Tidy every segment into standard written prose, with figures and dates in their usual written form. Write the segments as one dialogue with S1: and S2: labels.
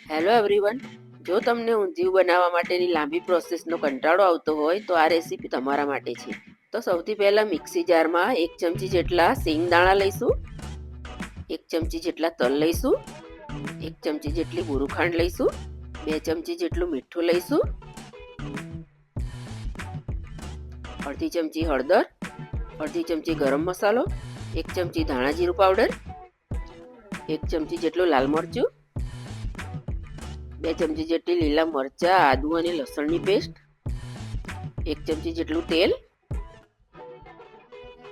S1: Hello everyone, જો તમને ઊંધિયું બનાવવા માટેની લાંબી પ્રોસેસનો કંટાળો આવતો હોય તો આ રેસીપી તમારા માટે છે. તો સૌથી પહેલાં મિક્સી જારમાં 1 ચમચી જેટલા સિંગદાણા લઈશું, 1 ચમચી જેટલા તલ લઈશું, 1 ચમચી જેટલી બુરુખાંડ લઈશું, 2 ચમચી જેટલું મીઠું લઈશું, અડધી ચમચી હળદર, અડધી ચમચી ગરમ મસાલો, 1 ચમચી ધાણા જીરું પાવડર, 1 ચમચી જેટલું લાલ મરચું, 2 ચમચી જેટલી લીલા મરચાં, આદુ અને લસણની પેસ્ટ, 1 ચમચી જેટલું તેલ,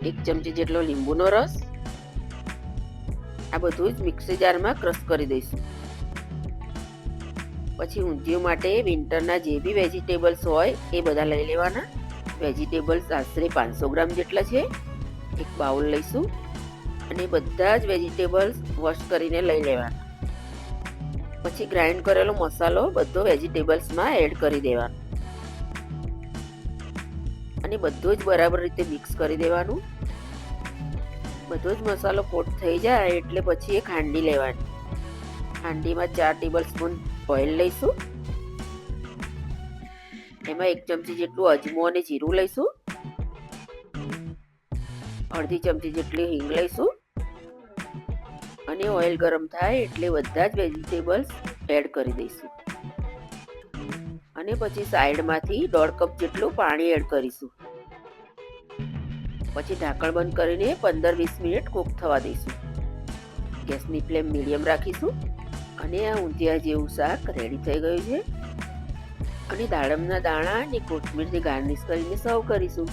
S1: 1 ચમચી જેટલો લીંબુનો રસ. આ બધું જ મિક્સી જારમાં ક્રશ કરી દઈશું. પછી ઊંધિયું માટે વિન્ટરના જે બી વેજીટેબલ્સ હોય એ બધા લઈ લેવાના. વેજીટેબલ્સ આશરે 500 ગ્રામ જેટલા છે. એક બાઉલ લઈશું અને બધા જ વેજીટેબલ્સ વોશ કરીને લઈ લેવાના. પછી ગ્રાઇન્ડ કરેલો મસાલો બધો વેજીટેબલ્સમાં એડ કરી દેવાનો અને બધું જ બરાબર રીતે મિક્સ કરી દેવાનું. બધો જ મસાલો કોટ થઈ જાય એટલે પછી એક હાંડી લેવાની. હાંડીમાં 4 ટેબલ સ્પૂન ઓઇલ લઈશું. એમાં 1 ચમચી જેટલું અજમો અને જીરું લઈશું. અડધી ચમચી જેટલી હિંગ લઈશું અને ઓઇલ ગરમ થાય એટલે બધા જ વેજીટેબલ્સ એડ કરી દઈશું અને પછી સાઈડમાંથી 1.5 કપ જેટલું પાણી એડ કરીશું. પછી ઢાંકણ બંધ કરીને 15-20 મિનિટ કૂક થવા દઈશું. ગેસની ફ્લેમ મીડિયમ રાખીશું અને આ ઊંધિયા જેવું શાક રેડી થઈ ગયું છે અને દાડમના દાણા અને કોથમીરથી ગાર્નિશ કરીને સર્વ કરીશું.